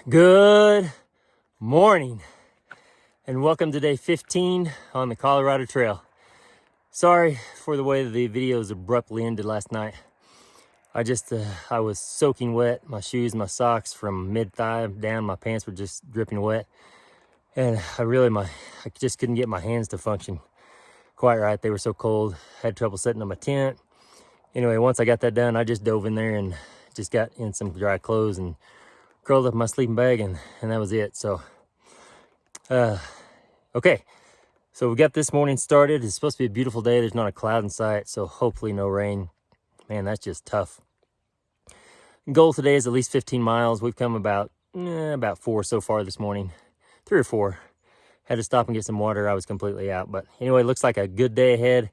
Good morning and welcome to day 15 on the Colorado Trail. Sorry for the way the videos abruptly ended last night. I was soaking wet, my shoes, my socks from mid-thigh down, my pants were just dripping wet. And I just couldn't get my hands to function quite right. They were so cold, had trouble setting up my tent. Anyway, once I got that done, I just dove in there and just got in some dry clothes and curled up in my sleeping bag, and that was it. So okay, so we got this morning started. It's supposed to be a beautiful day. There's not a cloud in sight, so hopefully no rain. Man, that's just tough. Goal today is at least 15 miles. We've come about 4 so far this morning, 3 or 4. Had to stop and get some water. I was completely out, but anyway, looks like a good day ahead.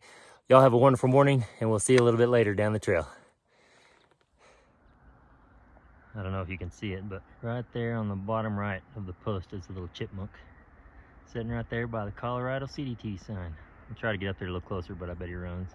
Y'all have a wonderful morning, and we'll see you a little bit later down the trail. I don't know if you can see it, but right there on the bottom right of the post is a little chipmunk sitting right there by the Colorado CDT sign. I'll try to get up there a little closer, but I bet he runs.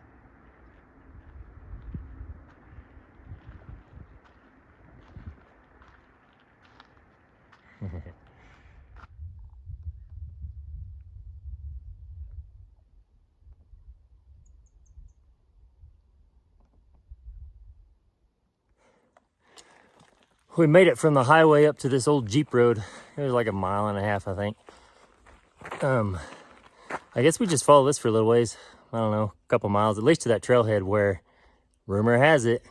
We made it from the highway up to this old Jeep road. It was like a mile and a half, I think. I guess we just follow this for a little ways. I don't know, a couple miles, at least to that trailhead where, rumor has it,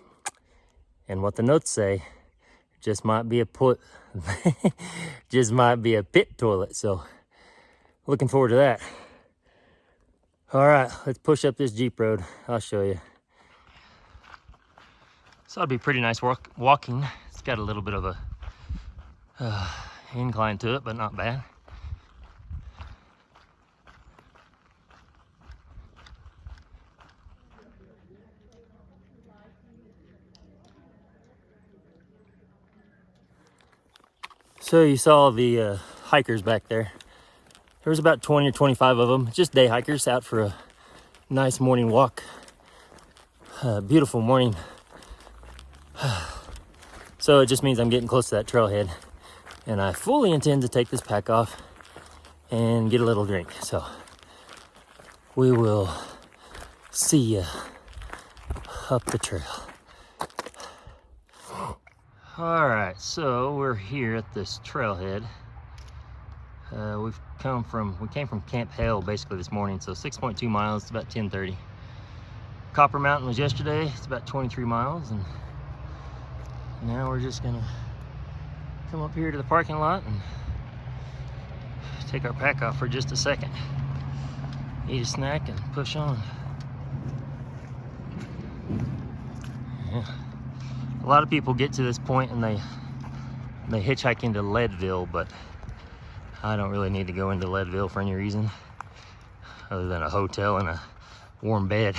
and what the notes say, just might be a pit toilet. So looking forward to that. All right, let's push up this Jeep road. I'll show you. So it'll be pretty nice walking. It's got a little bit of a incline to it, but not bad. So you saw the hikers back there. There was about 20 or 25 of them, just day hikers out for a nice morning walk. Beautiful morning. So it just means I'm getting close to that trailhead, and I fully intend to take this pack off and get a little drink. So we will see you up the trail. All right, so we're here at this trailhead. We came from Camp Hale basically this morning, so 6.2 miles. It's about 10:30. Copper Mountain was yesterday. It's about 23 miles, and now we're just gonna come up here to the parking lot and take our pack off for just a second. Eat a snack and push on. Yeah. A lot of people get to this point and they hitchhike into Leadville, but I don't really need to go into Leadville for any reason other than a hotel and a warm bed.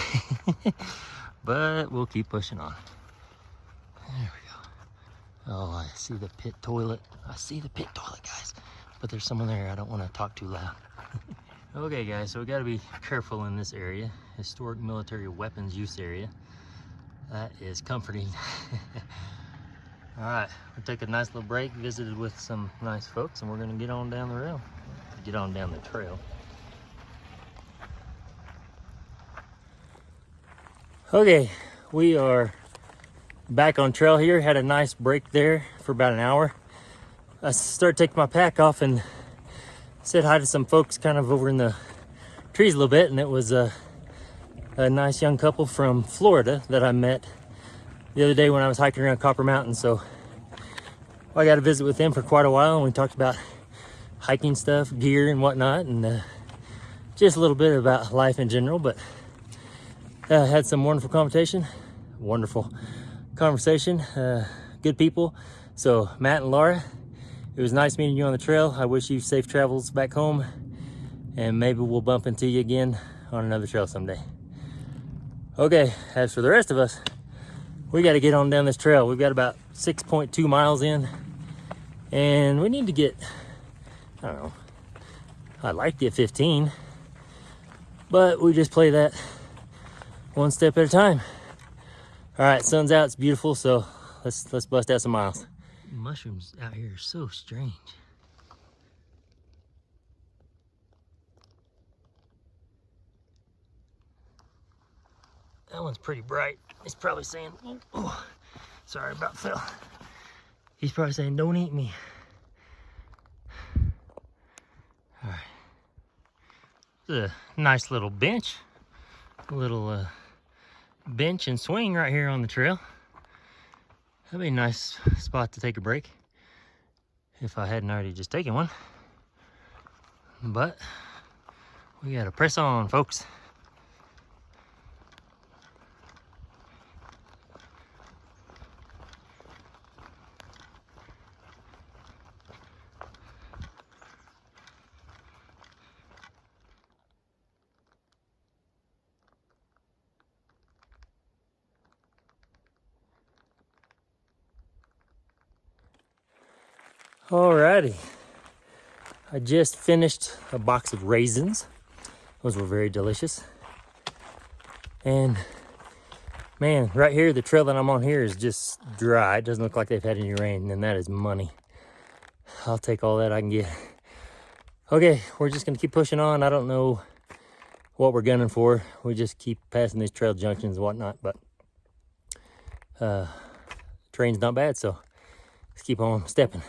But we'll keep pushing on. There we go. Oh, I see the pit toilet. I see the pit toilet, guys. But there's someone there. I don't want to talk too loud. Okay, guys, so we got to be careful in this area. Historic military weapons use area. That is comforting. All right, we took a nice little break, visited with some nice folks, and we're gonna get on down the trail. Okay, we are back on trail here. Had a nice break there for about an hour. I started taking my pack off and said hi to some folks kind of over in the trees a little bit, and it was a nice young couple from Florida that I met the other day when I was hiking around Copper Mountain. So I got to visit with them for quite a while, and we talked about hiking stuff, gear and whatnot, and just a little bit about life in general. But had some wonderful conversation. Good people. So Matt and Laura, it was nice meeting you on the trail. I wish you safe travels back home, and maybe we'll bump into you again on another trail someday. Okay, as for the rest of us, we got to get on down this trail. We've got about 6.2 miles in, and we need to get, I don't know, I'd like to get 15, but we just play that one step at a time. All right, sun's out, it's beautiful, so let's bust out some miles. Mushrooms out here are so strange. That one's pretty bright. He's probably saying, oh, oh, sorry about Phil. He's probably saying, don't eat me. All right. It's a nice little bench. A little bench and swing right here on the trail. That'd be a nice spot to take a break if I hadn't already just taken one. But we gotta press on, folks. Alrighty, I just finished a box of raisins. Those were very delicious. And man, right here, the trail that I'm on here is just dry. It doesn't look like they've had any rain, and that is money. I'll take all that I can get. Okay, we're just gonna keep pushing on. I don't know what we're gunning for. We just keep passing these trail junctions and whatnot, but terrain's not bad, so let's keep on stepping.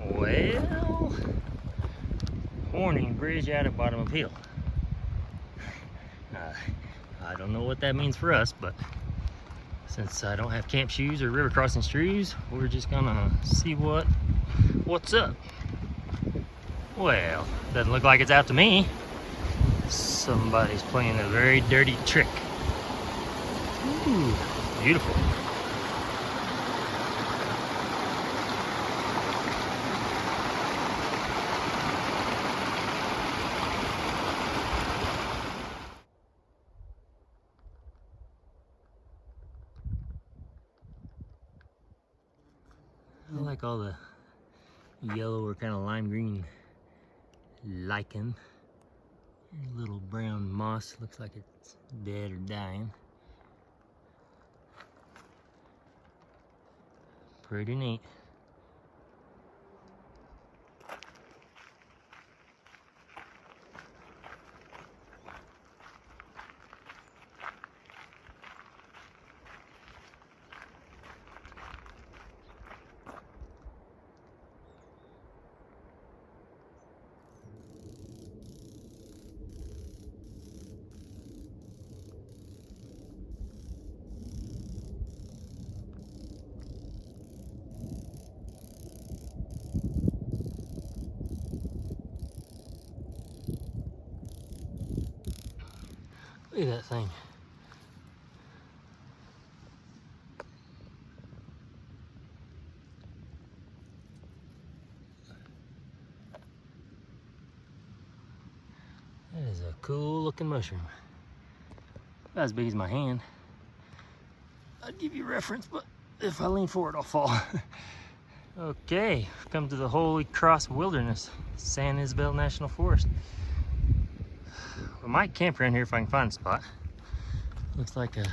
Well, warning, bridge out at bottom of hill. I don't know what that means for us, but since I don't have camp shoes or river crossing shoes, we're just gonna see what's up. Well, doesn't look like it's out to me. Somebody's playing a very dirty trick. Ooh, beautiful. I like all the yellow or kind of lime green lichen. A little brown moss, looks like it's dead or dying. Pretty neat. Look at that thing. That is a cool looking mushroom. About as big as my hand. I'd give you a reference, but if I lean forward, I'll fall. Okay, come to the Holy Cross Wilderness, San Isabel National Forest. We might camp around here if I can find a spot. Looks like a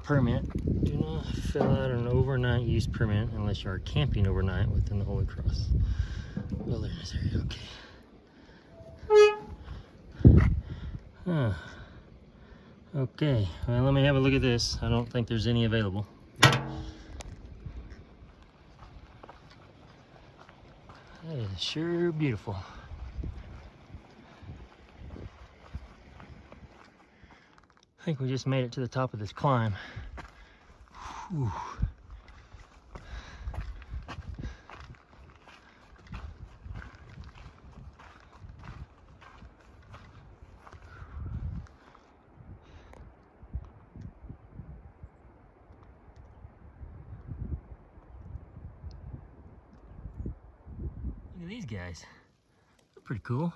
permit. Do not fill out an overnight use permit unless you are camping overnight within the Holy Cross Wilderness area. Okay. Huh. Okay, well, let me have a look at this. I don't think there's any available. That is sure beautiful. I think we just made it to the top of this climb. Whew. Look at these guys. They're pretty cool.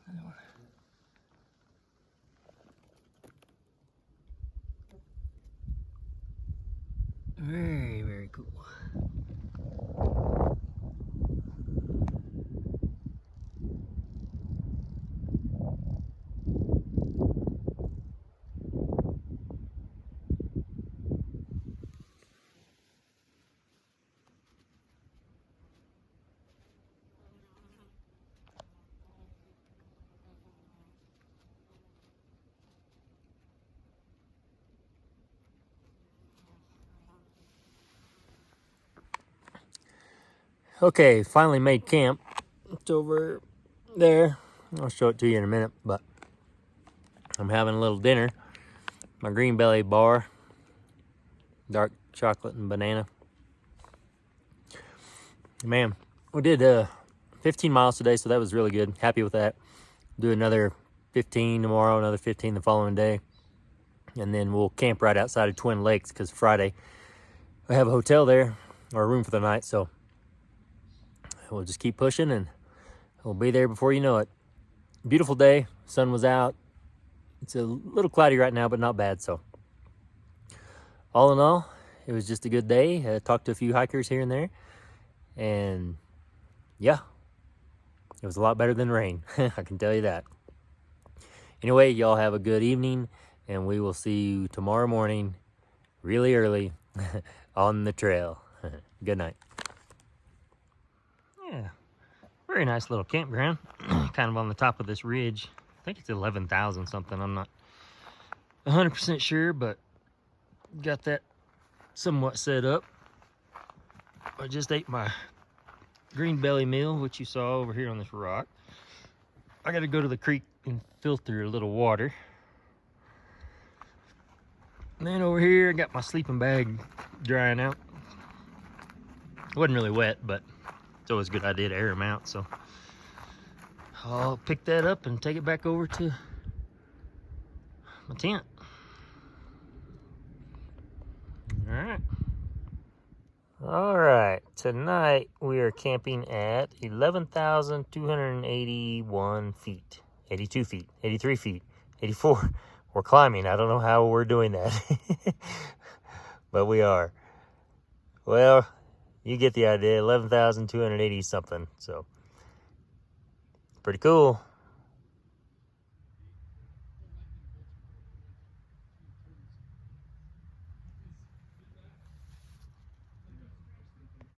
Another one. Very, very cool. Okay, finally made camp. It's over there. I'll show it to you in a minute, but I'm having a little dinner. My Green Belly bar, dark chocolate and banana. Man, we did 15 miles today, so that was really good. Happy with that. Do another 15 tomorrow, another 15 the following day. And then we'll camp right outside of Twin Lakes because Friday I have a hotel there, or a room for the night, so we'll just keep pushing and we'll be there before you know it. Beautiful day, sun was out. It's a little cloudy right now, but not bad, so. All in all, it was just a good day. I talked to a few hikers here and there, and yeah, it was a lot better than rain. I can tell you that. Anyway, y'all have a good evening, and we will see you tomorrow morning, really early, on the trail. Good night. Yeah, very nice little campground, kind of on the top of this ridge. I think it's 11,000 something. I'm not 100% sure, but got that somewhat set up. I just ate my Green Belly meal, which you saw over here on this rock. I got to go to the creek and filter a little water. And then over here, I got my sleeping bag drying out. It wasn't really wet, but it's always a good idea to air them out. So I'll pick that up and take it back over to my tent. All right, tonight we are camping at 11,281 feet, 82 feet, 83 feet, 84. We're climbing. I don't know how we're doing that, but we are. Well, you get the idea, 11,280 something, so pretty cool.